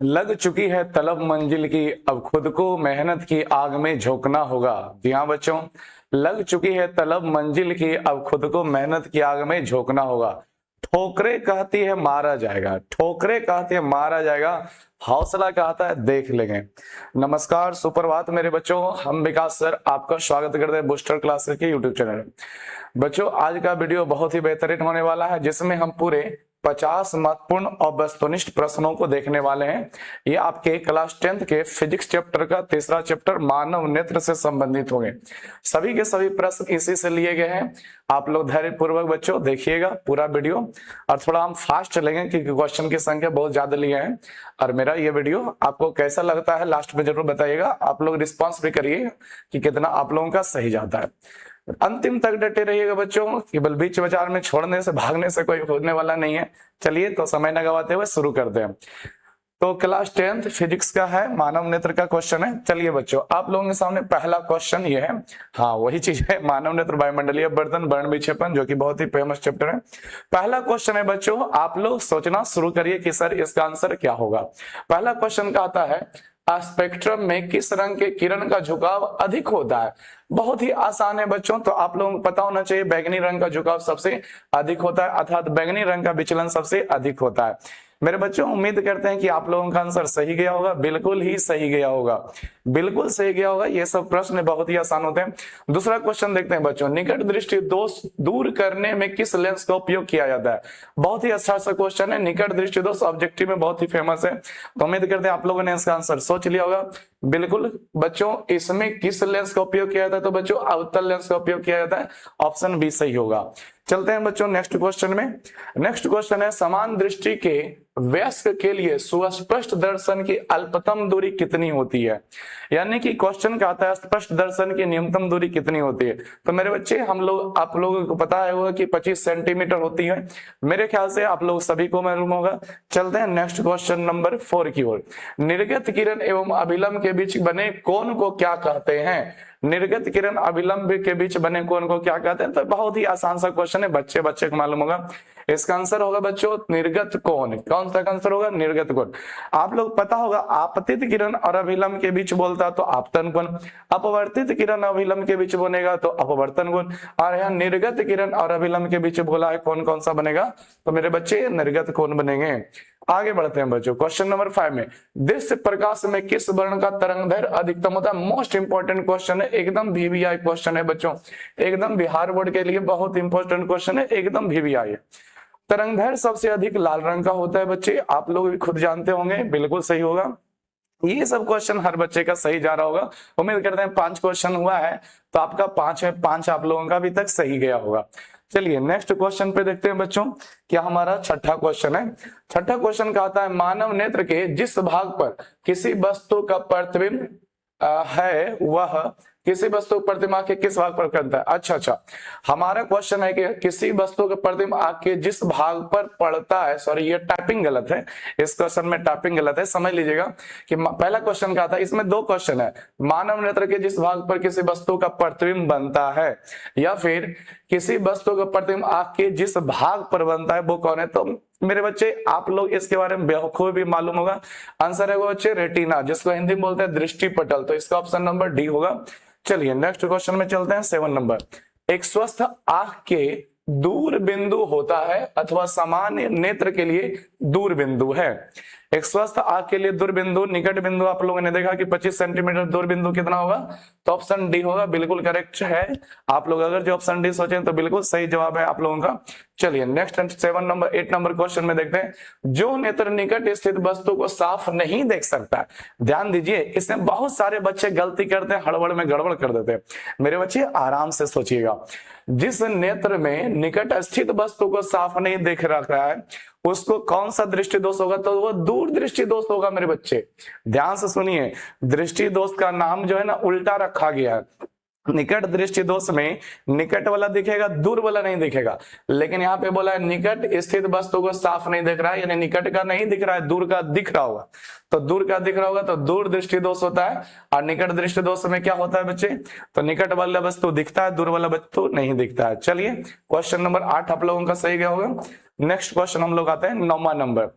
लग चुकी है तलब मंजिल की, अब खुद को मेहनत की आग में झोंकना होगा। जी हाँ बच्चों, लग चुकी है तलब मंजिल की, अब खुद को मेहनत की आग में झोंकना होगा। ठोकरे कहती है मारा जाएगा, ठोकरे कहती है मारा जाएगा, हौसला कहता है देख लेंगे। नमस्कार, सुप्रभात मेरे बच्चों, हम विकास सर आपका स्वागत करते हैं बूस्टर क्लासेस के यूट्यूब चैनल। बच्चों, आज का वीडियो बहुत ही बेहतरीन होने वाला है, जिसमें हम पूरे 50 महत्वपूर्ण और वस्तुनिष्ठ प्रश्नों को देखने वाले हैं। ये आपके क्लास 10th के फिजिक्स चैप्टर का तीसरा चैप्टर मानव नेत्र से संबंधित होंगे। सभी के सभी प्रश्न इसी से लिए गए हैं। आप लोग धैर्य पूर्वक बच्चों देखिएगा पूरा वीडियो, और थोड़ा हम फास्ट चलेंगे क्योंकि क्वेश्चन की संख्या बहुत ज्यादा लिए हैं। और मेरा ये वीडियो आपको कैसा लगता है लास्ट में जरूर बताइएगा। आप लोग रिस्पॉन्स भी करिए कि कितना आप लोगों का सही जाता है। अंतिम तक डटे रहिएगा बच्चों, केवल बीच बाजार में छोड़ने से भागने से कोई होने वाला नहीं है। चलिए तो समय न गवाते हुए शुरू करते हैं। तो क्लास 10th फिजिक्स का है, मानव नेत्र का क्वेश्चन है। चलिए बच्चों, आप लोगों के सामने पहला क्वेश्चन ये है, हाँ वही चीज है, मानव नेत्र वायुमंडलीय बर्तन वर्ण विक्षेपण, जो कि बहुत ही फेमस चैप्टर है। पहला क्वेश्चन है बच्चों, आप लोग सोचना शुरू करिए कि सर इसका आंसर क्या होगा। पहला क्वेश्चन का आता है, स्पेक्ट्रम में किस रंग के किरण का झुकाव अधिक होता है। बहुत ही आसान है बच्चों, तो आप लोगों को पता होना चाहिए बैगनी रंग का झुकाव सबसे अधिक होता है, अर्थात बैगनी रंग का विचलन सबसे अधिक होता है। मेरे बच्चों, उम्मीद करते हैं कि आप लोगों का आंसर सही गया होगा, बिल्कुल ही सही गया होगा, बिल्कुल सही गया होगा। ये सब प्रश्न बहुत ही आसान होते हैं। दूसरा क्वेश्चन देखते हैं बच्चों, निकट दृष्टि दोष दूर करने में किस लेंस का उपयोग किया जाता है। बहुत ही अच्छा सा क्वेश्चन है, निकट दृष्टि दोष ऑब्जेक्टिव में बहुत ही फेमस है। तो उम्मीद करते हैं आप लोगों ने इसका आंसर सोच लिया होगा। बिल्कुल बच्चों, इसमें किस लेंस का उपयोग किया जाता है, तो बच्चों अवतल लेंस का उपयोग किया जाता है, ऑप्शन बी सही होगा। चलते हैं बच्चों नेक्स्ट क्वेश्चन में। नेक्स्ट क्वेश्चन है, समान दृष्टि के वयस्क के लिए सुस्पष्ट दर्शन की अल्पतम दूरी कितनी होती है। यानी कि क्वेश्चन का आता है स्पष्ट दर्शन की न्यूनतम दूरी कितनी होती है। तो मेरे बच्चे, आप लोगों को पता है होगा कि 25 सेंटीमीटर होती है। मेरे ख्याल से आप लोग सभी को मालूम होगा। चलते हैं नेक्स्ट क्वेश्चन नंबर 4 की ओर। निर्गत किरण एवं अभिलंब के बीच बने कोण को क्या कहते हैं। निर्गत किरण अभिलंब के बीच बने कोण को क्या कहते हैं। तो बहुत ही आसान सा क्वेश्चन है, बच्चे को मालूम होगा। इसका आंसर होगा बच्चों निर्गत कोण। कौन सा आंसर होगा, निर्गत कोण। आप लोग पता होगा आपतित किरण और अभिलंब के बीच बोलता तो आपतन कोण, अपवर्तित किरण अभिलंब के बीच बनेगा तो अपवर्तन कोण, और यहाँ निर्गत किरण और अभिलंब के बीच बोला है कौन सा बनेगा, तो मेरे बच्चे निर्गत कोण बनेंगे। आगे बढ़ते हैं बच्चों, क्वेश्चन नंबर 5 में, दृश्य प्रकाश में किस वर्ण का तरंगदैर्घ्य अधिकतम होता है। मोस्ट इंपोर्टेंट क्वेश्चन है, एकदम वीवीआई क्वेश्चन है बच्चों, एकदम बिहार बोर्ड के लिए बहुत इंपॉर्टेंट क्वेश्चन है, एकदम वीवीआई है। तरंगदैर्घ्य सबसे अधिक लाल रंग का होता है बच्चे, आप लोग भी खुद जानते होंगे, बिल्कुल सही होगा। ये सब क्वेश्चन हर बच्चे का सही जा रहा होगा। उम्मीद करते हैं 5 क्वेश्चन हुआ है तो आपका 5 में 5 आप लोगों का अभी तक सही गया होगा। चलिए नेक्स्ट क्वेश्चन पे देखते हैं बच्चों, क्या हमारा छठा क्वेश्चन है। छठा क्वेश्चन का आता है, मानव नेत्र के जिस भाग पर किसी वस्तु का प्रतिबिंब है वह किसी वस्तु प्रतिमा के किस भाग पर करता है। अच्छा, हमारा क्वेश्चन है कि किसी वस्तु का प्रतिबिंब आग के जिस भाग पर पड़ता है। सॉरी, ये टाइपिंग गलत है, इस क्वेश्चन में टाइपिंग गलत है, समझ लीजिएगा कि पहला क्वेश्चन का था, इसमें 2 क्वेश्चन है, मानव नेत्र के जिस भाग पर किसी वस्तु का प्रतिबिंब बनता है, या फिर किसी वस्तु का प्रतिबिंब आग के जिस भाग पर बनता है वो कौन है। तो मेरे बच्चे, आप लोग इसके बारे में बेखूबी मालूम होगा। आंसर है वो बच्चे रेटिना, जिसको हिंदी में बोलते हैं दृष्टि पटल, तो इसका ऑप्शन नंबर डी होगा। चलिए नेक्स्ट क्वेश्चन में चलते हैं 7 नंबर। एक स्वस्थ आंख के दूर बिंदु होता है अथवा सामान्य नेत्र के लिए दूर बिंदु है। एक स्वस्थ आंख के लिए दूर बिंदु, निकट बिंदु आप लोगों ने देखा कि 25 सेंटीमीटर, दूर बिंदु कितना होगा, तो ऑप्शन डी होगा, बिल्कुल करेक्ट है। आप लोग अगर जो ऑप्शन डी सोचें तो बिल्कुल सही जवाब है आप लोगों का। चलिए नेक्स्ट 8 नंबर क्वेश्चन में देखते हैं, जो नेत्र निकट स्थित वस्तु को साफ नहीं देख सकता। ध्यान दीजिए, इसमें बहुत सारे बच्चे गलती करते हैं, हड़बड़ में गड़बड़ कर देते हैं। मेरे बच्चे आराम से सोचिएगा, जिस नेत्र में निकट स्थित वस्तु को साफ नहीं देख रहा है उसको कौन सा दृष्टि दोष होगा, तो वो दूर दृष्टि दोष होगा। मेरे बच्चे ध्यान से सुनिए, दृष्टि दोष का नाम जो है ना उल्टा रखा गया है। निकट दृष्टि दोष में निकट वाला दिखेगा, दूर वाला नहीं दिखेगा, लेकिन यहाँ पे बोला है निकट स्थित वस्तु को साफ नहीं दिख रहा है, यानी निकट का नहीं दिख रहा है, दूर का दिख रहा होगा। तो दूर का दिख रहा होगा तो दूर दृष्टि दोष होता है, और निकट दृष्टि दोष में क्या होता है बच्चे, तो निकट वाला वस्तु दिखता है, दूर वाला वस्तु नहीं दिखता है। चलिए क्वेश्चन नंबर 8 आप लोगों का सही गया होगा। नेक्स्ट क्वेश्चन हम लोग आते हैं 9वां नंबर।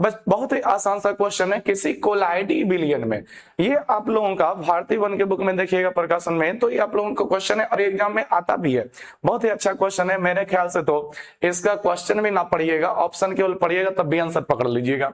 बस बहुत ही आसान सा क्वेश्चन है, किसी कोलाइडी विलयन में, ये आप लोगों का भारतीय वन के बुक में देखिएगा प्रकाशन में, तो ये आप लोगों का क्वेश्चन है और एग्जाम में आता भी है। बहुत ही अच्छा क्वेश्चन है, मेरे ख्याल से तो इसका क्वेश्चन भी ना पढ़िएगा, ऑप्शन केवल पढ़िएगा तब भी आंसर पकड़ लीजिएगा।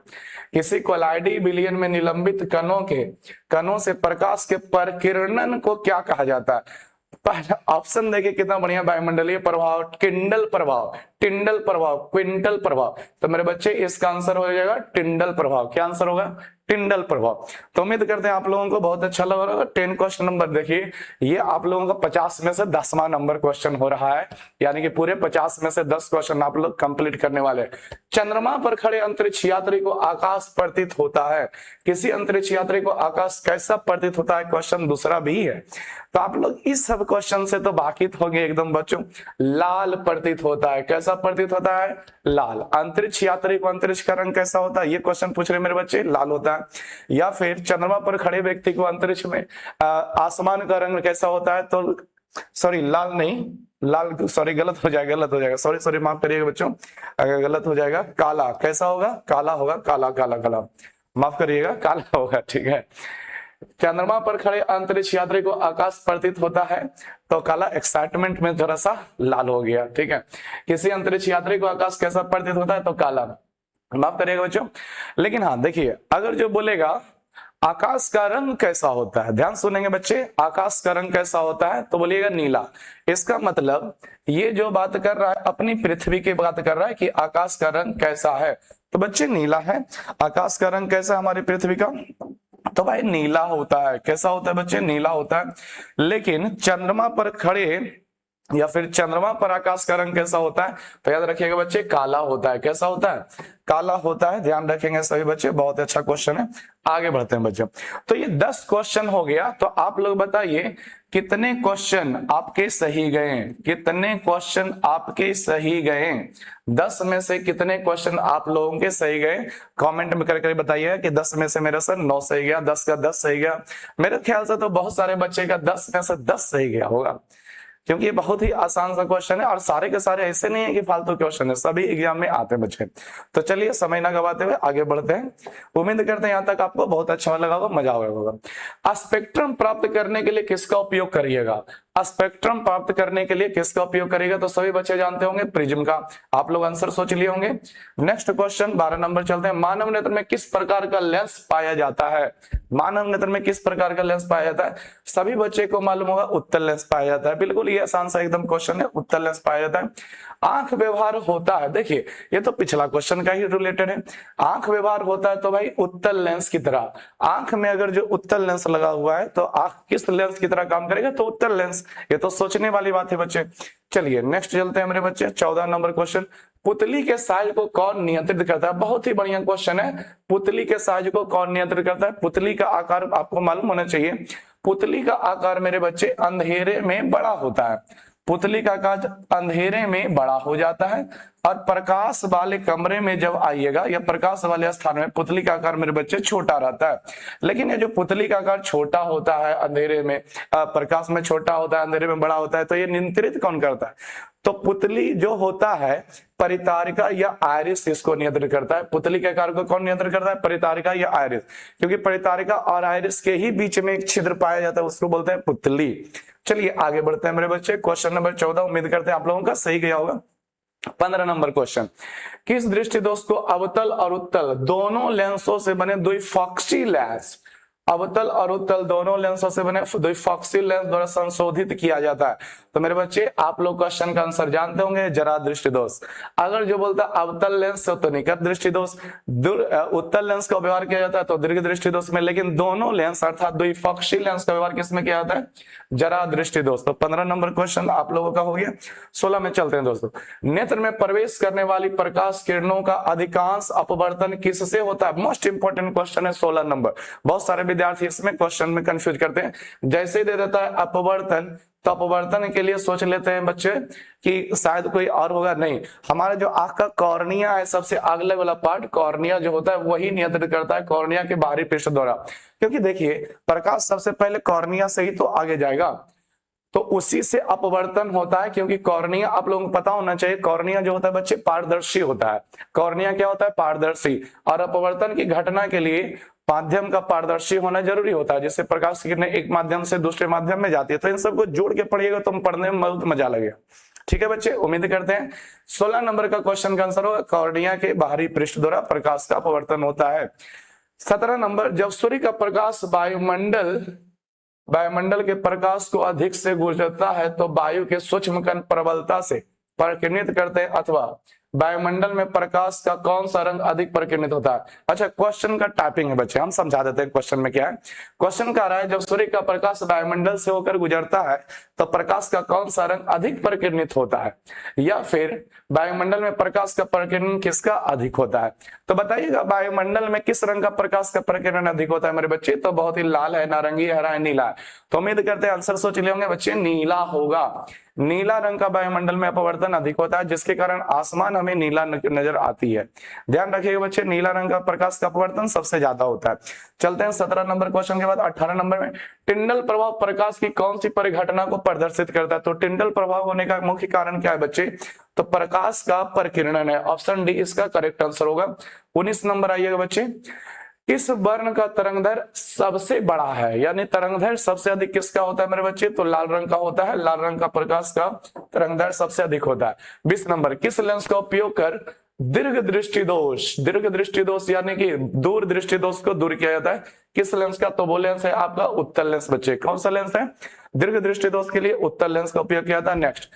किसी कोलाइडी विलयन में निलंबित कणों से प्रकाश के परिकिरणन को क्या कहा जाता है? पहला ऑप्शन देखिए कितना बढ़िया, वायुमंडलीय प्रभाव, टिंडल प्रभाव, टिंडल प्रभाव, क्विंटल प्रभाव। तो मेरे बच्चे इसका आंसर हो जाएगा टिंडल प्रभाव। क्या आंसर होगा? टिंडल प्रभाव। तो उम्मीद करते हैं आप लोगों को बहुत अच्छा लग रहा होगा। 10 क्वेश्चन नंबर देखिए, ये आप लोगों का 50 में से 10वां नंबर क्वेश्चन हो रहा है, यानी कि पूरे 50 में से 10 क्वेश्चन आप लोग कंप्लीट करने वाले। चंद्रमा पर खड़े अंतरिक्ष यात्री को आकाश प्रतीत होता है, किसी अंतरिक्ष यात्री को आकाश कैसा प्रतीत होता है? क्वेश्चन दूसरा भी है। तो आप लोग इस सब क्वेश्चन से तो वाकिफ होंगे एकदम बच्चों। लाल प्रतीत होता है, कैसा प्रतीत होता है? लाल। अंतरिक्ष यात्री को अंतरिक्ष का रंग कैसा होता है? ये क्वेश्चन पूछ रहे मेरे बच्चे, लाल होता है। या फिर चंद्रमा पर खड़े व्यक्ति को अंतरिक्ष में आसमान का रंग कैसा होता है? तो सॉरी, लाल नहीं, लाल सॉरी गलत हो जाएगा, सॉरी माफ करिएगा बच्चों, अगर गलत हो जाएगा। काला कैसा होगा? काला होगा, काला काला काला, माफ करिएगा, काला होगा, ठीक है। चंद्रमा पर खड़े अंतरिक्ष यात्री को आकाश प्रतीत होता है तो काला, एक्साइटमेंट में थोड़ा सा लाल हो गया, ठीक है। किसी अंतरिक्ष यात्री को आकाश कैसा प्रतीत होता है? तो काला, माफ करिएगा बच्चों। लेकिन हाँ देखिए, अगर जो बोलेगा आकाश का रंग कैसा होता है, ध्यान सुनेंगे बच्चे, आकाश का रंग कैसा होता है तो बोलिएगा नीला। इसका मतलब ये जो बात कर रहा है अपनी पृथ्वी की बात कर रहा है कि आकाश का रंग कैसा है, तो बच्चे नीला है। आकाश का रंग कैसा है हमारी पृथ्वी का? तो भाई नीला होता है। कैसा होता है बच्चे? नीला होता है। लेकिन चंद्रमा पर खड़े या फिर चंद्रमा पर आकाश का रंग कैसा होता है? तो याद रखिएगा बच्चे, काला होता है। कैसा होता है? काला होता है। ध्यान रखेंगे सभी बच्चे, बहुत अच्छा क्वेश्चन है। आगे बढ़ते हैं बच्चों। तो ये 10 क्वेश्चन हो गया। तो आप लोग बताइए कितने क्वेश्चन आपके सही गए? कितने क्वेश्चन आपके सही गए? 10 में से कितने क्वेश्चन आप लोगों के सही गए? कमेंट में करके बताइए कि 10 में से मेरा सर 9 सही गया, 10 का 10 सही गया। मेरे ख्याल से तो बहुत सारे बच्चे का 10 में से 10 सही गया होगा, क्योंकि ये बहुत ही आसान सा क्वेश्चन है और सारे के सारे ऐसे नहीं है कि फालतू क्वेश्चन है, सभी एग्जाम में आते हैं बच्चे। तो चलिए समय ना गवाते हुए आगे बढ़ते हैं। उम्मीद करते हैं यहाँ तक आपको बहुत अच्छा लगा होगा, मजा आया होगा। स्पेक्ट्रम प्राप्त करने के लिए किसका उपयोग करिएगा? स्पेक्ट्रम प्राप्त करने के लिए किसका उपयोग करेगा? तो सभी बच्चे जानते होंगे प्रिज्म का। आप लोग आंसर सोच लिए होंगे। नेक्स्ट क्वेश्चन 12 नंबर चलते हैं। मानव नेत्र में किस प्रकार का लेंस पाया जाता है? मानव नेत्र में किस प्रकार का लेंस पाया जाता है? सभी बच्चे को मालूम होगा उत्तल लेंस पाया जाता है। बिल्कुल ये आसान सा एकदम क्वेश्चन है, उत्तल लेंस पाया जाता है। आंख व्यवहार होता है, देखिए ये तो पिछला क्वेश्चन का ही रिलेटेड है। आंख व्यवहार होता है तो भाई उत्तल लेंस की तरह। आंख में अगर जो उत्तल लेंस लगा हुआ है तो आंख किस लेंस की तरह काम करेगा? तो उत्तल लेंस। ये तो सोचने वाली बात है बच्चे। चलिए नेक्स्ट चलते हैं मेरे बच्चे। 14 नंबर क्वेश्चन, पुतली के साइज को कौन नियंत्रित करता है? बहुत ही बढ़िया क्वेश्चन है। पुतली के साइज को कौन नियंत्रित करता है? पुतली का आकार आपको मालूम होना चाहिए। पुतली का आकार मेरे बच्चे अंधेरे में बड़ा होता है। पुतली का आकार अंधेरे में बड़ा हो जाता है और प्रकाश वाले कमरे में जब आइएगा या प्रकाश वाले स्थान में पुतली का आकार मेरे बच्चे छोटा रहता है। लेकिन ये जो पुतली का आकार छोटा होता है अंधेरे में, प्रकाश में छोटा होता है, अंधेरे में बड़ा होता है, तो ये नियंत्रित कौन करता है? तो पुतली जो होता है परितारिका या आयरिस इसको नियंत्रित करता है। पुतली के आकार को कौन नियंत्रित करता है? परितारिका या आयरिस, क्योंकि परितारिका और आयरिस के ही बीच में एक छिद्र पाया जाता है, उसको बोलते हैं पुतली। चलिए आगे बढ़ते हैं मेरे बच्चे। क्वेश्चन नंबर 14 उम्मीद करते हैं आप लोगों का सही गया होगा। 15 नंबर क्वेश्चन, किस दृष्टि दोष को अवतल और उत्तल दोनों लेंसों से बने द्विफॉक्सी लेंस, अवतल और उत्तल दोनों लेंसों से बने द्विफॉक्सी लेंस द्वारा संशोधित किया जाता है? तो मेरे बच्चे आप लोग क्वेश्चन का आंसर जानते होंगे, जरा दृष्टि दोष। अगर जो बोलता है अवतल लेंस से तो निकट दृष्टि दोष, उत्तल लेंस का व्यवहार किया जाता है तो दीर्घ दृष्टि दोष में, लेकिन दोनों लेंस अर्थात द्विफॉक्सी लेंस का व्यवहार किसमें किया जाता है? जरा दृष्टि दोष। तो 15 नंबर क्वेश्चन आप लोगों का हो गया। 16 में चलते हैं दोस्तों। नेत्र में प्रवेश करने वाली प्रकाश किरणों का अधिकांश अपवर्तन किससे होता है? मोस्ट इंपोर्टेंट क्वेश्चन है 16 नंबर। बहुत सारे विद्यार्थी इसमें क्वेश्चन में कंफ्यूज करते हैं। जैसे ही दे देता है अपवर्तन तो अपवर्तन के लिए सोच लेते हैं बच्चे कि शायद कोई और होगा। नहीं, हमारा जो आंख का कॉर्निया है, सबसे अगले वाला पार्ट कॉर्निया जो होता है वही नियंत्रित करता है कॉर्निया के बाहरी पृष्ठ द्वारा। क्योंकि देखिए प्रकाश सबसे पहले कॉर्निया से ही तो आगे जाएगा। तो उसी से अपवर्तन होता है, क्योंकि कॉर्निया आप लोगों को पता होना चाहिए, कॉर्निया जो होता है बच्चे पारदर्शी होता है। कॉर्निया क्या होता है? पारदर्शी। और अपवर्तन की घटना के लिए माध्यम का पारदर्शी होना जरूरी होता है, जिससे प्रकाश की किरणें एक माध्यम से दूसरे माध्यम में जाती है। तो इन सबको जोड़ के पढ़िएगा तो पढ़ने में बहुत मजा लगेगा। ठीक है बच्चे, उम्मीद करते हैं 16 नंबर का क्वेश्चन का आंसर होगा कॉर्निया के बाहरी पृष्ठ द्वारा प्रकाश का अपवर्तन होता है। 17 नंबर, जब सूर्य का प्रकाश वायुमंडल के प्रकाश को अधिक से गुजरता है तो वायु के सूक्ष्म कण प्रबलता से प्रकीर्णित करते हैं, अथवा वायुमंडल में प्रकाश का कौन सा रंग अधिक प्रकीर्णित होता है? अच्छा, क्वेश्चन का टाइपिंग है बच्चे, हम समझा देते हैं क्वेश्चन में क्या है। क्वेश्चन कह रहा है जब सूर्य का प्रकाश वायुमंडल से होकर गुजरता है तो प्रकाश का कौन सा रंग अधिक प्रकीर्णित होता है, या फिर वायुमंडल में प्रकाश का प्रकीर्णन किसका अधिक होता है? तो बताइएगा वायुमंडल में किस रंग का प्रकाश का प्रकीर्णन अधिक होता है मेरे बच्चे? तो बहुत ही लाल है, नारंगी, हरा है, नीला है। तो उम्मीद करते हैं आंसर सोच लिए होंगे बच्चे, नीला होगा। नीला रंग का वायुमंडल में अपवर्तन अधिक होता है, जिसके कारण आसमान हमें नीला नजर आती है। ध्यान रखिएगा बच्चे, नीला रंग का प्रकाश का अपवर्तन सबसे ज्यादा होता है। चलते हैं 17 नंबर क्वेश्चन के बाद 18 नंबर में, टिंडल प्रभाव प्रकाश की कौन सी परिघटना को प्रदर्शित करता है? तो टिंडल प्रभाव होने का मुख्य कारण क्या है बच्चे? तो प्रकाश का परिकिरणन है। ऑप्शन डी इसका करेक्ट आंसर होगा। 19 नंबर आइएगा बच्चे, किस वर्ण का तरंगदैर्घ्य सबसे बड़ा है? यानी तरंगदैर्घ्य सबसे अधिक किसका होता है मेरे बच्चे? तो लाल रंग का होता है। लाल रंग का प्रकाश का तरंगदैर्घ्य सबसे अधिक होता है। 20 नंबर, किस लेंस का उपयोग कर दीर्घ दृष्टि दोष यानी कि दूर दृष्टि दोष को दूर किया जाता है? किस लेंस का? तो वो लेंस है आपका उत्तल लेंस बच्चे। कौन सा लेंस है? दीर्घ दृष्टि दोष के लिए उत्तल लेंस का उपयोग किया जाता है। नेक्स्ट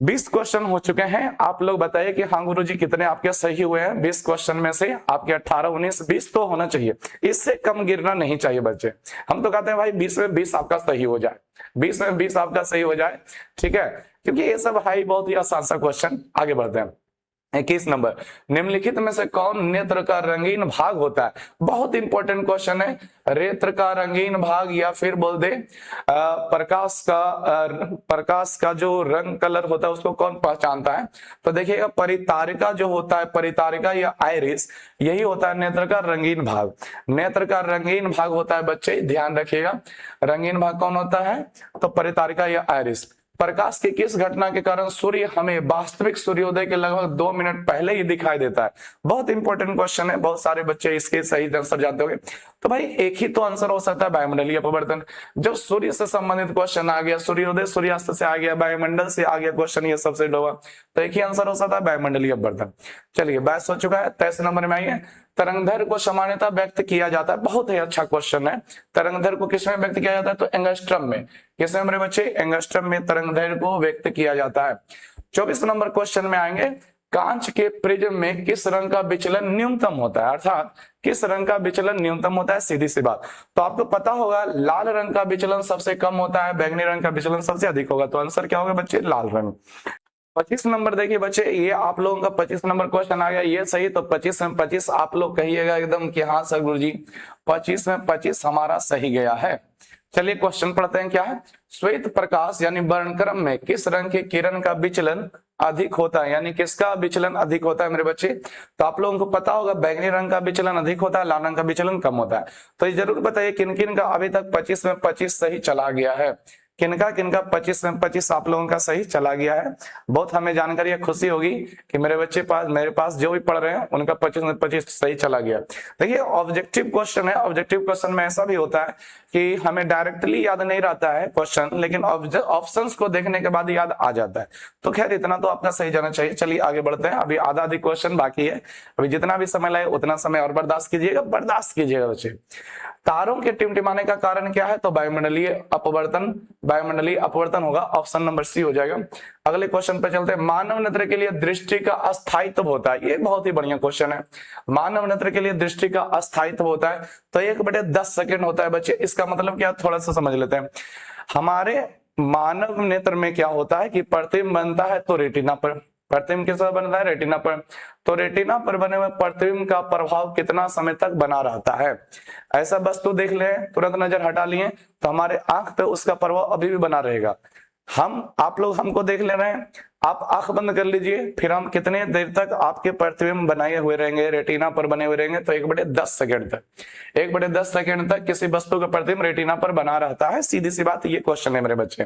20 क्वेश्चन हो चुके हैं। आप लोग बताइए कि हाँ गुरुजी कितने आपके सही हुए हैं? 20 क्वेश्चन में से आपके 18, 19, 20 तो होना चाहिए, इससे कम गिरना नहीं चाहिए बच्चे। हम तो कहते हैं भाई 20 में 20 आपका सही हो जाए, 20 में 20 आपका सही हो जाए, ठीक है, क्योंकि ये सब है बहुत ही आसान सा क्वेश्चन। आगे बढ़ते हैं। 21 नंबर, निम्नलिखित में से कौन नेत्र का रंगीन भाग होता है? बहुत इंपॉर्टेंट क्वेश्चन है। नेत्र का रंगीन भाग, या फिर बोल दे प्रकाश का जो रंग कलर होता है उसको कौन पहचानता है? तो देखिएगा परितारिका जो होता है, परितारिका या आइरिस, यही होता है नेत्र का रंगीन भाग। नेत्र का रंगीन भाग होता है बच्चे, ध्यान रखिएगा, रंगीन भाग कौन होता है? तो परितारिका या आइरिस। प्रकाश की किस घटना के कारण सूर्य हमें वास्तविक सूर्योदय के लगभग 2 मिनट पहले ही दिखाई देता है? बहुत इंपॉर्टेंट क्वेश्चन है, बहुत सारे बच्चे इसके सही आंसर जानते होंगे। तो भाई एक ही तो आंसर हो सकता है, वायुमंडलीय अपवर्तन। जब सूर्य से संबंधित क्वेश्चन आ गया, सूर्योदय सूर्यास्त से आ गया, वायुमंडल से आ गया क्वेश्चन, ये सबसे होगा, तो एक ही आंसर हो सकता है वायुमंडलीय अपवर्तन। चलिए 22 हो चुका है। 23 नंबर में आइए, तरंगदैर्घ्य को सामान्यतः व्यक्त किया जाता है। बहुत ही अच्छा क्वेश्चन है। तरंगदैर्घ्य को किसमें व्यक्त किया जाता है? तो एंगस्ट्रम में। किसमें मेरे बच्चे? एंगस्ट्रम में तरंगदैर्घ्य को व्यक्त किया जाता है। 24 नंबर क्वेश्चन में आएंगे, कांच के प्रिज्म में किस रंग का विचलन न्यूनतम होता है? अर्थात किस रंग का विचलन न्यूनतम होता है? सीधी सी बात, तो आपको पता होगा लाल रंग का विचलन सबसे कम होता है, बैंगनी रंग का विचलन सबसे अधिक होगा। तो आंसर क्या होगा बच्चे? लाल रंग। 25 नंबर देखिए बच्चे, ये आप लोगों का 25 नंबर क्वेश्चन आ गया, ये सही। तो 25 में 25 आप लोग कहिएगा एकदम कि हाँ सर गुरुजी 25 में 25 हमारा सही गया है। चलिए क्वेश्चन पढ़ते हैं, क्या है? श्वेत प्रकाश यानी वर्णक्रम में किस रंग के किरण का विचलन अधिक होता है? यानी किसका विचलन अधिक होता है मेरे बच्चे? तो आप लोगों को पता होगा बैंगनी रंग का विचलन अधिक होता है, लाल रंग का विचलन कम होता है। तो ये जरूर बताइए किन किन का अभी तक 25 में 25 सही चला गया है? किनका 25 में 25 आप लोगों का सही चला गया है? बहुत हमें जानकारी खुशी होगी कि मेरे पास जो भी पढ़ रहे हैं उनका 25 में 25 सही चला गया। देखिए ऑब्जेक्टिव क्वेश्चन है, ऑब्जेक्टिव क्वेश्चन में ऐसा भी होता है कि हमें डायरेक्टली याद नहीं रहता है क्वेश्चन, लेकिन ऑप्शंस को देखने के बाद याद आ जाता है। तो खैर इतना तो आपका सही जाना चाहिए। चलिए आगे बढ़ते हैं, अभी आधा अधिक क्वेश्चन बाकी है, अभी जितना भी समय लगे उतना समय और बर्दाश्त कीजिएगा बच्चे। तारों के टिमटिमाने का कारण क्या है? तो वायुमंडलीय अपवर्तन होगा। ऑप्शन नंबर सी हो जाएगा। अगले क्वेश्चन पे चलते हैं, मानव नेत्र के लिए दृष्टि का अस्थायित्व होता है। ये बहुत ही बढ़िया क्वेश्चन है। मानव नेत्र के लिए दृष्टि का अस्थायित्व होता है तो 1/10 सेकंड होता है बच्चे। इसका मतलब क्या, थोड़ा सा समझ लेते हैं। हमारे मानव नेत्र में क्या होता है कि प्रतिबिंब बनता है तो रेटिना पर, प्रतिबिंब किस पर बनता है? रेटिना पर। तो रेटिना पर बने हुए प्रतिबिंब का प्रभाव कितना समय तक बना रहता है? ऐसा वस्तु देख ले, तुरंत नजर हटा लिए तो हमारे आंख पे उसका प्रभाव अभी भी बना रहेगा। आप लोग हमको देख ले रहे हैं आप आंख बंद कर लीजिए, फिर हम कितने देर तक आपके प्रतिबिंब बनाए हुए रहेंगे, रेटिना पर बने हुए रहेंगे, तो 1/10 सेकंड तक, 1/10 सेकंड तक किसी वस्तु का प्रतिबिंब रेटिना पर बना रहता है। सीधी सी बात, ये क्वेश्चन है मेरे बच्चे,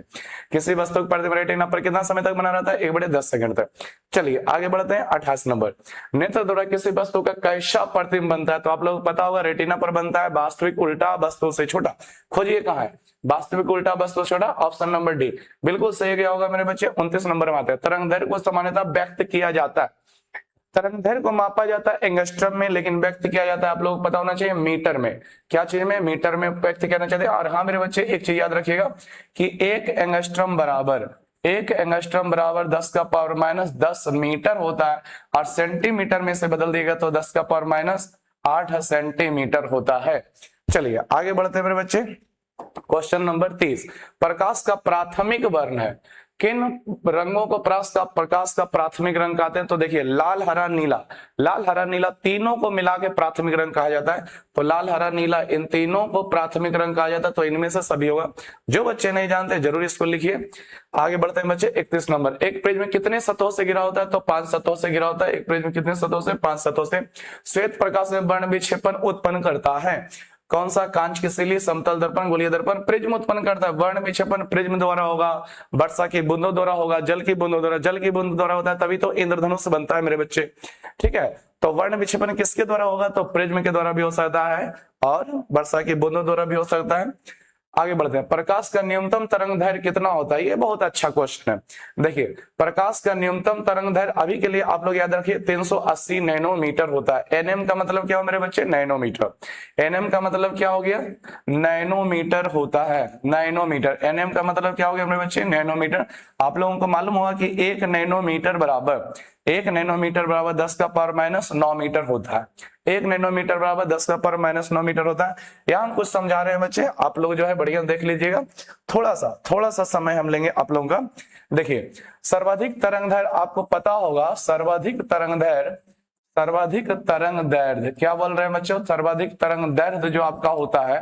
किसी वस्तु का प्रतिबिंब रेटिना पर कितना समय तक बना रहता है? 1/10 सेकंड तक। चलिए आगे बढ़ते हैं। 28 नंबर, नेत्र द्वारा किसी वस्तु का कैसा प्रतिबिंब बनता है? तो आप लोग पता होगा रेटिना पर बनता है, वास्तविक उल्टा वस्तु से छोटा। खोजिए कहाँ है वास्तविक उल्टा वस्तु से छोटा? ऑप्शन नंबर डी बिल्कुल सही गया होगा मेरे बच्चे। 29 नंबर में आता है, तरंग दैर्घ्य को सामान्यतः व्यक्त किया जाता है, तरंग दैर्घ्य को मापा जाता है एंगस्ट्रम में, लेकिन व्यक्त किया जाता है आप लोग पता होना चाहिए मीटर में। क्या चीज में? मीटर में व्यक्त करना चाहिए। और हाँ मेरे बच्चे एक चीज याद रखिएगा कि एक एंगस्ट्रम बराबर 10⁻⁻10 मीटर होता है, और सेंटीमीटर में से बदल दिएगा तो 10⁻8 सेंटीमीटर होता है। चलिए आगे बढ़ते हैं मेरे बच्चे। क्वेश्चन नंबर 30, प्रकाश का प्राथमिक वर्ण है। किन रंगों को प्रकाश का प्राथमिक रंग कहते हैं? तो देखिए लाल हरा नीला तीनों को मिला के प्राथमिक रंग कहा जाता है। तो लाल हरा नीला इन तीनों को प्राथमिक रंग कहा जाता है, तो इनमें से सभी होगा। जो बच्चे नहीं जानते जरूर इसको लिखिए। आगे बढ़ते हैं बच्चे। 31 नंबर, एक प्रिज्म कितने सतहों से घिरा होता है? तो 5 सतहों से घिरा होता है। एक प्रिज्म कितने सतहों से? 5 सतहों से। श्वेत प्रकाश में वर्ण विक्षेपण उत्पन्न करता है। कौन सा? कांच की सिली, समतल दर्पण, गोलीय दर्पण। प्रिज्म उत्पन्न करता है, वर्ण विक्षेपण प्रिज्म द्वारा होगा, वर्षा की बूंदों द्वारा होगा, जल की बूंदों द्वारा होता है, तभी तो इंद्रधनुष बनता है मेरे बच्चे। ठीक है, तो वर्ण विक्षेपण किसके द्वारा होगा? तो प्रिज्म के द्वारा भी हो सकता है और वर्षा की बूंदों द्वारा भी हो सकता है। आगे बढ़ते हैं। प्रकाश का न्यूनतम तरंग दैर्घ्य कितना होता है? ये बहुत अच्छा क्वेश्चन है। देखिए प्रकाश का न्यूनतम तरंग दैर्घ्य अभी के लिए आप लोग याद रखिए 380 नैनोमीटर होता है। एनएम का मतलब क्या हो मेरे बच्चे? नैनोमीटर। एनएम का मतलब क्या हो गया? नैनोमीटर होता है, नैनोमीटर। एनएम का मतलब क्या हो गया मेरे बच्चे? नैनोमीटर। आप लोगों को मालूम होगा कि 1 नैनोमीटर बराबर 10⁻⁹ मीटर होता है। 1 नैनोमीटर बराबर 10⁻⁹ मीटर होता है। यहाँ हम कुछ समझा रहे हैं बच्चे, आप लोग जो है बढ़िया देख लीजिएगा। थोड़ा सा समय हम लेंगे आप लोगों का। देखिए सर्वाधिक तरंग दैर्घ्य आपको पता होगा, सर्वाधिक तरंग दैर्घ्य क्या बोल रहे हैं बच्चों? सर्वाधिक तरंग दैर्घ्य जो आपका होता है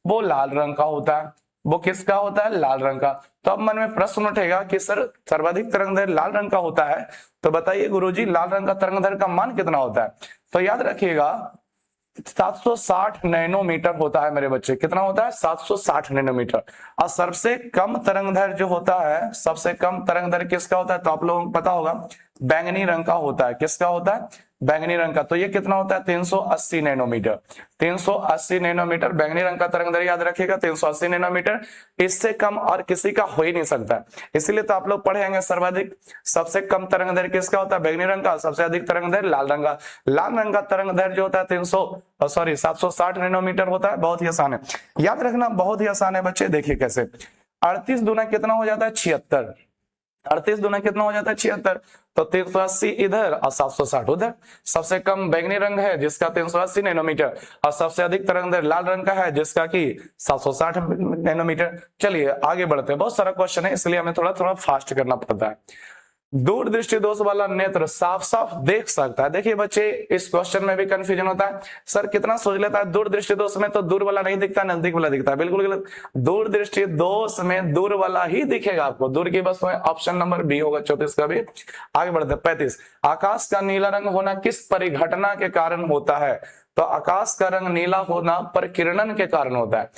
वो लाल रंग का होता है। वो किसका होता है? लाल रंग का। तो अब मन में प्रश्न उठेगा कि सर सर्वाधिक तरंग दैर्घ्य लाल रंग का होता है, तो बताइए गुरुजी लाल रंग का तरंग दैर्घ्य का मान कितना होता है? तो याद रखिएगा 760 नैनोमीटर होता है मेरे बच्चे। कितना होता है? 760 नैनोमीटर। और सबसे कम तरंग दैर्घ्य जो होता है, सबसे कम तरंग दैर्घ्य किसका होता है? तो आप लोगों को पता होगा बैंगनी रंग का होता है। किसका होता है? बैंगनी रंग का। तो ये कितना होता है? 380 नैनोमीटर। 380 नैनोमीटर बैंगनी रंग का तरंग दैर्घ्य याद रखिएगा, 380 नैनोमीटर। इससे कम और किसी का हो ही नहीं सकता। इसीलिए तो आप लोग पढ़ेंगे सर्वाधिक सबसे कम तरंग दैर्घ्य किसका होता है? बैंगनी रंग का। सबसे अधिक तरंग दैर्घ्य लाल रंग का। लाल रंग का तरंग दैर्घ्य जो होता है 760 नैनोमीटर होता है। बहुत ही आसान है, याद रखना बहुत ही आसान है बच्चे। देखिए कैसे 38 दूना कितना हो जाता है? 76। 38 दूना कितना हो जाता है? 76। तो 380 इधर और 760 उधर। सबसे कम बैंगनी रंग है जिसका 380 नैनोमीटर, और सबसे अधिक तरंग दैर्घ्य लाल रंग का है जिसका कि 760 नैनोमीटर। चलिए आगे बढ़ते हैं, बहुत सारा क्वेश्चन है इसलिए हमें थोड़ा फास्ट करना पड़ता है। दूरदृष्टि दोष वाला नेत्र साफ साफ देख सकता है। देखिए बच्चे इस क्वेश्चन में भी कंफ्यूजन होता है, सर कितना सोच लेता है दूरदृष्टि दोष में तो दूर वाला नहीं दिखता, नजदीक वाला दिखता है। बिल्कुल गलत। दूरदृष्टि दोष में दूर वाला ही दिखेगा आपको, दूर की बस में ऑप्शन नंबर बी होगा 34 का भी। आगे बढ़ते 35, आकाश का नीला रंग होना किस परिघटना के कारण होता है? तो आकाश का रंग नीला होना प्रकिरणन के कारण होता है।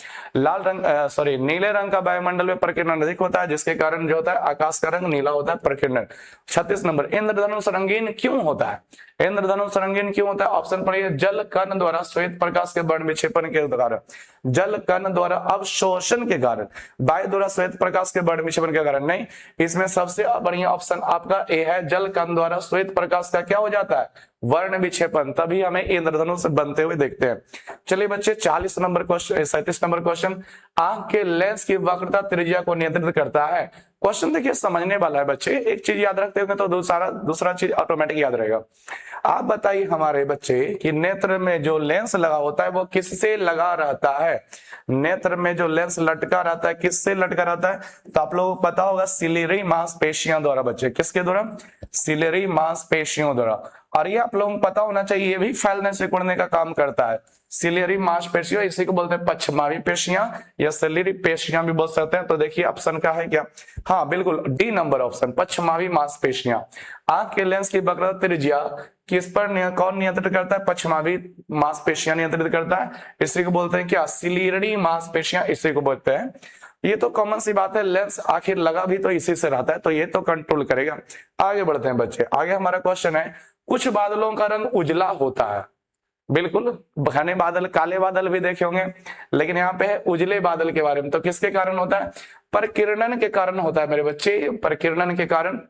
नीले रंग का वायुमंडल में प्रकिरण अधिक होता है, जिसके कारण जो होता है आकाश का रंग नीला होता है, प्रकिरण। 36 नंबर, इंद्रधनुष रंगीन क्यों होता है? इंद्रधनुष रंगीन क्यों होता है? ऑप्शन पढ़िए, जल कण द्वारा श्वेत प्रकाश के वर्ण विक्षेपण के कारण, जल कण द्वारा अवशोषण के कारण, वायु द्वारा श्वेत प्रकाश के वर्ण विक्षेपण के कारण नहीं। इसमें सबसे बढ़िया ऑप्शन आपका ए है, जल कण द्वारा श्वेत प्रकाश का क्या हो जाता है? वर्ण विक्षेपण, तभी हमें इंद्रधनुष बनते हुए देखते हैं। चलिए बच्चे 40 नंबर क्वेश्चन, 37 नंबर क्वेश्चन, आंख के लेंस की वक्रता त्रिज्या को नियंत्रित करता है। क्वेश्चन देखिए समझने वाला है बच्चे, एक चीज याद रखते होंगे तो दूसरा चीज ऑटोमेटिक याद रहेगा। आप बताइए हमारे बच्चे कि नेत्र में जो लेंस लगा होता है वो किससे लगा रहता है? नेत्र में जो लेंस लटका रहता है किससे लटका रहता है? तो आप लोगों को पता होगा सिलियरी मांसपेशियों द्वारा। बच्चे किसके द्वारा? सिलियरी मांसपेशियों द्वारा। और ये आप लोगों को पता होना चाहिए, ये भी फैलने सिकुड़ने का काम करता है। सिलियरी मांसपेशियों, इसी को बोलते हैं पश्चमावी पेशियां या सिलियरी पेशियां भी बोल सकते हैं। तो देखिए ऑप्शन का है क्या, हाँ बिल्कुल डी नंबर ऑप्शन, पश्चमावी मांसपेशियां। आंख के लेंस की वक्रता त्रिज्या किस पर कौन नियंत्रित करता है, पश्चमावी मांसपेशियां नियंत्रित करता है। इसी को बोलते हैं क्या, सिलियरी मांसपेशियां, इसी को बोलते हैं। ये तो कॉमन सी बात है, लेंस आखिर लगा भी तो इसी से रहता है, तो ये तो कंट्रोल करेगा। आगे बढ़ते हैं बच्चे, आगे हमारा क्वेश्चन है, कुछ बादलों का रंग उजला होता है। बिल्कुल, घने बादल, काले बादल भी देखे होंगे, लेकिन यहाँ पे है उजले बादल के बारे में। तो किसके कारण होता है, प्रकीर्णन के कारण होता है मेरे बच्चे, प्रकीर्णन के कारण।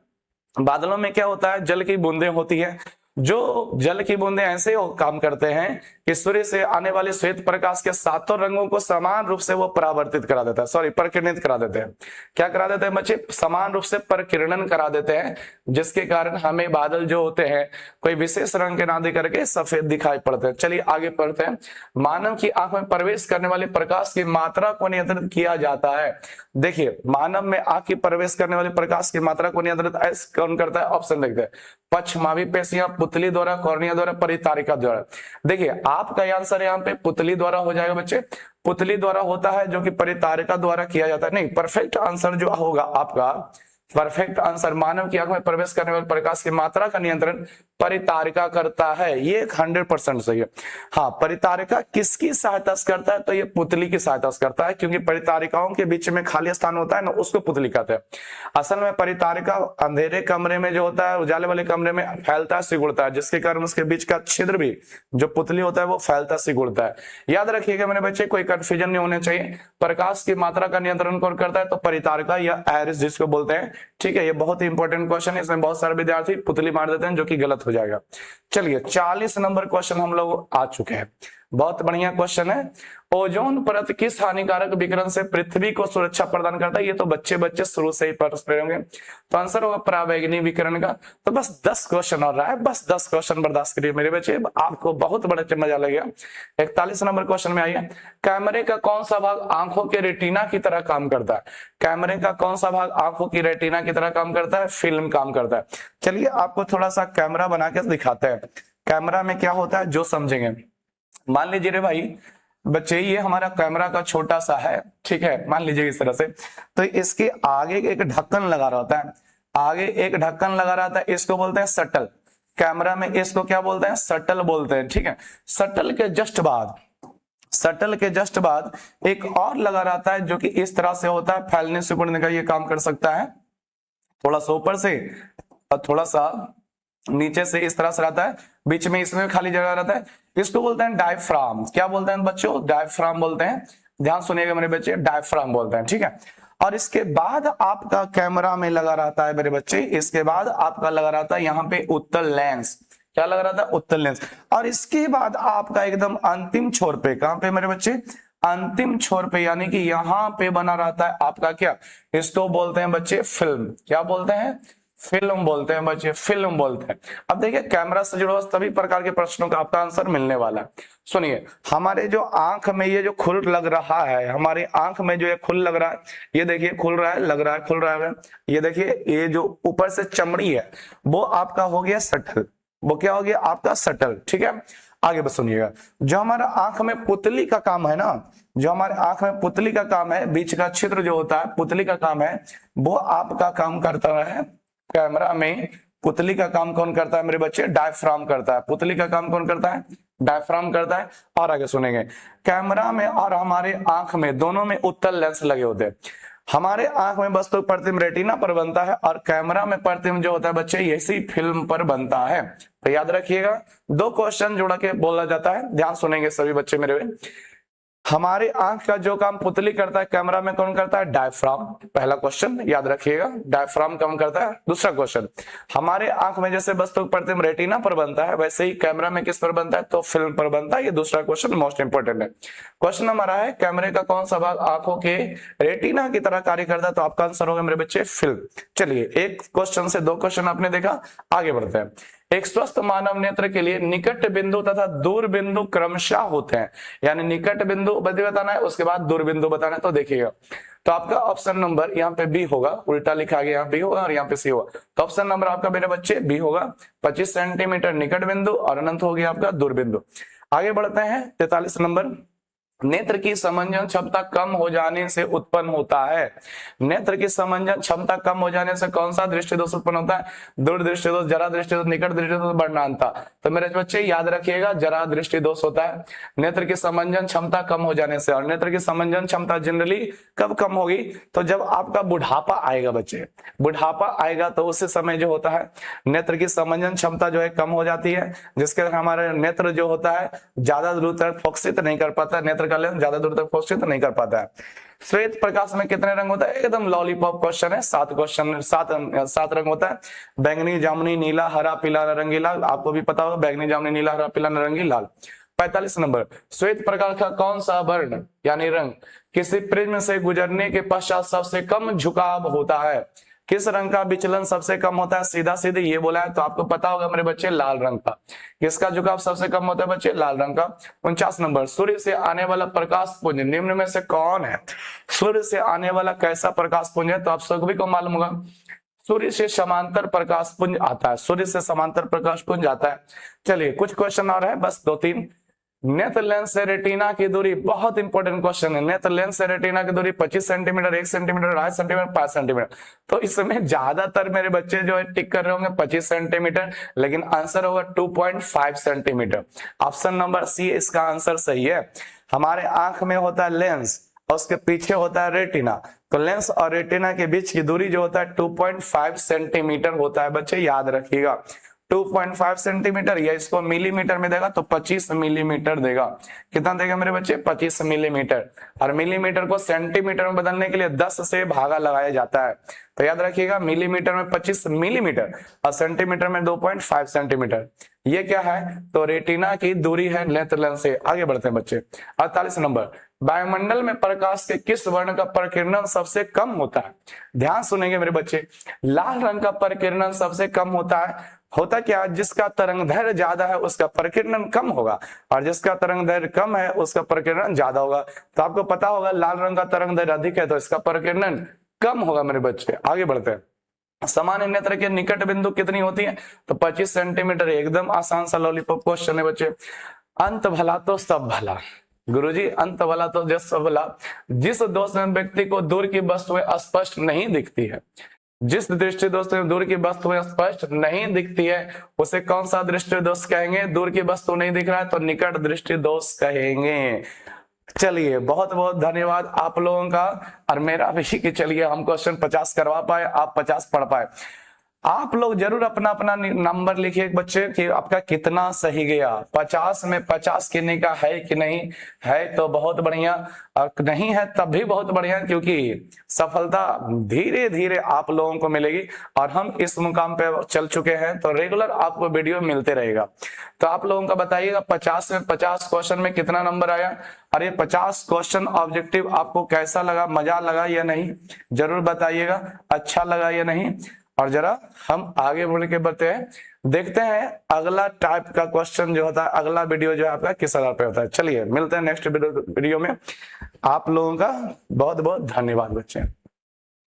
बादलों में क्या होता है, जल की बूंदें होती है, जो जल की बूंदें ऐसे काम करते हैं कि सूर्य से आने वाले श्वेत प्रकाश के सातों रंगों को समान रूप से वो परावर्तित करा देता है, सॉरी प्रकिरणित करा देते हैं। क्या करा देते हैं बच्चे, समान रूप से प्रकिरणन करा देते हैं, जिसके कारण हमें बादल जो होते हैं कोई विशेष रंग के ना दे करके सफेद दिखाई पड़ते हैं। चलिए आगे पढ़ते हैं। मानव की आंख में प्रवेश करने वाले प्रकाश की मात्रा को नियंत्रित किया जाता है। देखिए, मानव में आंख की प्रवेश करने वाले प्रकाश की मात्रा को नियंत्रित कौन करता है, ऑप्शन देखते हैं, पश्चमावी पेशियां, पुतली द्वारा, कॉर्निया द्वारा, परितारिका द्वारा। देखिए आपका आंसर यहाँ पे पुतली द्वारा हो जाएगा बच्चे, पुतली द्वारा होता है, जो कि परितारिका द्वारा किया जाता है। नहीं, परफेक्ट आंसर जो होगा आपका, परफेक्ट आंसर, मानव की आंख में प्रवेश करने वाले प्रकाश की मात्रा का नियंत्रण परितारिका करता है, ये 100% सही है। हाँ, परितारिका किसकी सहायता से करता है, तो ये पुतली की सहायता से करता है, क्योंकि परितारिकाओं के बीच में खाली स्थान होता है ना, उसको पुतली कहते हैं। असल में परितारिका अंधेरे कमरे में जो होता है, उजाले वाले कमरे में फैलता है, सिकुड़ता है, जिसके कारण उसके बीच का छिद्र भी जो पुतली होता है वो फैलता सिकुड़ता है। याद रखिएगा मेरे बच्चे, कोई कंफ्यूजन नहीं होना चाहिए। प्रकाश की मात्रा का नियंत्रण कौन करता है, तो परितारिका या आयरिस जिसको बोलते हैं। ठीक है, ये बहुत ही इंपॉर्टेंट क्वेश्चन है, इसमें बहुत सारे विद्यार्थी पुतली मार देते हैं, जो कि गलत हो जाएगा। चलिए 40 नंबर क्वेश्चन हम लोग आ चुके हैं, बहुत बढ़िया क्वेश्चन है। ओजोन परत किस हानिकारक विकिरण से पृथ्वी को सुरक्षा प्रदान करता है, ये तो बच्चे शुरू से ही पढ़ रहे होंगे। तो आंसर होगा परावैंगनी विकिरण का। तो बस 10 क्वेश्चन और रहा है, बस 10 क्वेश्चन बर्दाश्त करिए मेरे बच्चे, आपको बहुत बड़ा मजा लगेगा। 41 नंबर क्वेश्चन में आइए, कैमरे का कौन सा भाग आंखों के रेटिना की तरह काम करता है। कैमरे का कौन सा भाग आंखों की रेटिना की तरह काम करता है, फिल्म काम करता है। चलिए आपको थोड़ा सा कैमरा बना के दिखाते हैं, कैमरा में क्या होता है जो समझेंगे। मान लीजिए रे भाई बच्चे, ये हमारा कैमरा का छोटा सा है, ठीक है, मान लीजिए इस तरह से। तो इसके आगे एक ढक्कन लगा रहता है, आगे एक ढक्कन लगा रहता है, इसको बोलते हैं शटल। कैमरा में इसको क्या बोलते हैं, शटल बोलते हैं। ठीक है, शटल के जस्ट बाद, शटल के जस्ट बाद एक और लगा रहता है, जो कि इस तरह से होता है, फैलने सिकुड़ने का ये काम कर सकता है, थोड़ा सा ऊपर से और थोड़ा सा नीचे से, इस तरह से रहता है, बीच में इसमें खाली जगह रहता है। इसको बोलते हैं डायफ्राम। क्या बोलते हैं बच्चों, डायफ्राम बोलते हैं। ध्यान सुनिएगा मेरे बच्चे, डायफ्राम बोलते हैं। ठीक है, और इसके बाद आपका कैमरा में लगा रहता है मेरे बच्चे, इसके बाद आपका लगा रहता है यहाँ पे उत्तल लेंस। क्या लगा रहता है, उत्तल लेंस। और इसके बाद आपका एकदम अंतिम छोर पे, कहां पे मेरे बच्चे, अंतिम छोर पे, यानी कि यहाँ पे बना रहता है आपका क्या, इसको बोलते हैं बच्चे फिल्म। क्या बोलते हैं, फिल्म बोलते हैं बच्चे, फिल्म बोलते हैं। अब देखिए कैमरा से जुड़े सभी प्रकार के प्रश्नों का आपका आंसर मिलने वाला है। सुनिए, हमारे जो आंख में ये जो खुल लग रहा है, हमारी आंख में जो ये खुल लग रहा है, ये देखिए खुल रहा है, लग रहा है, खुल रहा है। ये देखिए, ये जो ऊपर से चमड़ी है वो आपका हो गया सटल, वो क्या हो गया आपका सटल। ठीक है, आगे बस सुनिएगा, जो हमारा आंख में पुतली का काम है ना, जो हमारे आंख में पुतली का काम है, बीच का छिद्र जो होता है पुतली का काम है, वो आपका काम करता है कैमरा में। पुतली का काम कौन करता है मेरे बच्चे, डायफ्राम करता है। पुतली का काम कौन करता है, डायफ्राम करता है। और आगे सुनेंगे, कैमरा में और हमारे आंख में दोनों में उत्तल लेंस लगे होते हैं। हमारे आंख में वस्तु प्रतिबिंब रेटिना पर बनता है, और कैमरा में प्रतिबिंब जो होता है बच्चे इसी फिल्म पर बनता है। तो याद रखिएगा, 2 क्वेश्चन जोड़ा के बोला जाता है, ध्यान सुनेंगे सभी बच्चे मेरे। हमारे आंख का जो काम पुतली करता है, कैमरा में कौन करता है, डायफ्राम। पहला क्वेश्चन याद रखिएगा, डायफ्राम काम करता है। दूसरा क्वेश्चन, हमारे आंख में जैसे वस्तु प्रतिबिंब रेटिना पर बनता है, वैसे ही कैमरा में किस पर बनता है, तो फिल्म पर बनता है। ये दूसरा क्वेश्चन मोस्ट इंपोर्टेंट है। क्वेश्चन हमारा है, कैमरे का कौन सा भाग आंखों के रेटिना की तरह कार्य करता है, तो आपका आंसर होगा मेरे बच्चे फिल्म। चलिए, एक क्वेश्चन से 2 क्वेश्चन आपने देखा, आगे बढ़ते हैं। एक स्वस्थ मानव नेत्र के लिए निकट बिंदु तथा दूर बिंदु क्रमशः होते हैं, यानी निकट बिंदु बताना है, उसके बाद दूर बिंदु बताना है। तो देखिएगा, तो आपका ऑप्शन नंबर यहाँ पे बी होगा, उल्टा लिखा गया, यहाँ बी होगा और यहाँ पे सी होगा। तो ऑप्शन नंबर आपका मेरे बच्चे बी होगा, 25 सेंटीमीटर निकट बिंदु और अनंत हो गया आपका दूर बिंदु। आगे बढ़ते हैं 43 नंबर, नेत्र की समंजन क्षमता कम हो जाने से उत्पन्न होता है। नेत्र की समंजन क्षमता कम हो जाने से कौन सा दृष्टि दोष उत्पन्न होता है? दूर दृष्टि दोष, जरा दृष्टि दोष, निकट दृष्टि दोष, वर्णांता। तो मेरे बच्चे याद रखिएगा, जरा दृष्टि दोष होता है नेत्र की समंजन क्षमता कम हो जाने से। और नेत्र की समंजन क्षमता जनरली कब कम होगी? तो जब आपका बुढ़ापा आएगा बच्चे, बुढ़ापा आएगा तो उस समय जो होता है नेत्र की समंजन क्षमता जो है कम हो जाती है, जिसके हमारे नेत्र जो होता है ज्यादा दूर तक फोकसित नहीं कर पाता, नेत्र का लेंस ज्यादा दूर तक फोकसित नहीं कर पाता है। श्वेत प्रकाश में कितने रंग होता है? एकदम लॉलीपॉप क्वेश्चन है, 7 क्वेश्चन, 7 रंग होता है, बैंगनी, जामुनी, नीला, हरा, पीला, नारंगी, लाल। आपको भी पता होगा बैंगनी, जामुनी, नीला, हरा, पीला, नारंगी, लाल। 45 नंबर, श्वेत प्रकाश का कौन सा वर्ण यानी रंग किसी प्रिज्म से गुजरने के पश्चात सबसे कम झुकाव होता है? किस रंग का विचलन सबसे कम होता है? सीधा सीधे ये बोला है तो आपको पता होगा मेरे बच्चे, लाल रंग का। किसका झुकाव सबसे कम होता है बच्चे? लाल रंग का। 49 नंबर, सूर्य से आने वाला प्रकाश पुंज निम्न में से कौन है? सूर्य से आने वाला कैसा प्रकाश पुंज है? तो आप सभी को मालूम होगा, सूर्य से समांतर प्रकाश पुंज आता है, सूर्य से समांतर प्रकाश पुंज आता है। चलिए कुछ क्वेश्चन और है, बस 2-3। नेत्र लेंस से रेटिना की दूरी, बहुत इंपॉर्टेंट क्वेश्चन है। नेत्र लेंस से रेटिना की दूरी 25 सेंटीमीटर, 1 सेंटीमीटर, 2.5 सेंटीमीटर, 5 सेंटीमीटर। तो इसमें ज्यादातर मेरे बच्चे जो है टिक कर रहे होंगे 25 सेंटीमीटर, लेकिन आंसर होगा 2.5 सेंटीमीटर। ऑप्शन नंबर सी इसका आंसर सही है। हमारे आंख में होता है लेंस और उसके पीछे होता है रेटिना, तो लेंस और रेटिना के बीच की दूरी जो होता है 2.5 सेंटीमीटर होता है बच्चे, याद रखिएगा। 2.5 सेंटीमीटर, या इसको मिलीमीटर में देगा तो 25 मिलीमीटर देगा। कितना देगा मेरे बच्चे? 25 मिलीमीटर। और मिलीमीटर को सेंटीमीटर में बदलने के लिए 10 से भागा लगाया जाता है। तो याद रखिएगा, मिलीमीटर में 25 मिलीमीटर और सेंटीमीटर में 2.5 सेंटीमीटर। ये क्या है? तो रेटिना की दूरी है नेत्र लेंस से। आगे बढ़ते हैं बच्चे, 48 नंबर, वायुमंडल में प्रकाश के किस वर्ण का प्रकीर्णन सबसे कम होता है? ध्यान सुनेंगे मेरे बच्चे, लाल रंग का प्रकीर्णन सबसे कम होता है। होता क्या? जिसका तरंग दैर्घ्य ज्यादा है उसका प्रकीर्णन कम होगा, और जिसका तरंग दैर्घ्य कम है उसका प्रकीर्णन ज्यादा होगा। तो आपको पता होगा लाल रंग का तरंग दैर्घ्य अधिक है तो इसका प्रकीर्णन कम होगा मेरे बच्चे। आगे बढ़ते हैं, सामान्य नेत्र के निकट बिंदु कितनी होती है? तो 25 सेंटीमीटर। एकदम आसान सा लॉलीपॉप क्वेश्चन है बच्चे। अंत भला तो सब भला, गुरुजी अंत भला तो जस सब भला। जिस दोष में व्यक्ति को दूर की वस्तुएं स्पष्ट नहीं दिखती है, जिस दृष्टि दोष में दूर की वस्तुएं स्पष्ट नहीं दिखती है उसे कौन सा दृष्टि दोष कहेंगे? दूर की वस्तु नहीं दिख रहा है तो निकट दृष्टि दोष कहेंगे। चलिए बहुत बहुत धन्यवाद आप लोगों का, और मेरा भी कि चलिए हम क्वेश्चन 50 करवा पाए, आप 50 पढ़ पाए। आप लोग जरूर अपना अपना नंबर लिखिए बच्चे कि आपका कितना सही गया। 50 में 50 गिनने का है कि नहीं है तो बहुत बढ़िया, और नहीं है तब भी बहुत बढ़िया, क्योंकि सफलता धीरे धीरे आप लोगों को मिलेगी और हम इस मुकाम पे चल चुके हैं, तो रेगुलर आपको वीडियो मिलते रहेगा। तो आप लोगों का बताइएगा 50 में 50 क्वेश्चन में कितना नंबर आया? अरे 50 क्वेश्चन ऑब्जेक्टिव आपको कैसा लगा, मजा लगा या नहीं, जरूर बताइएगा, अच्छा लगा या नहीं। और जरा हम आगे बढ़ के बढ़ते हैं, देखते हैं अगला टाइप का क्वेश्चन जो होता है, अगला वीडियो जो है आपका किस आधार पे होता है। चलिए मिलते हैं नेक्स्ट वीडियो में। आप लोगों का बहुत बहुत धन्यवाद बच्चे।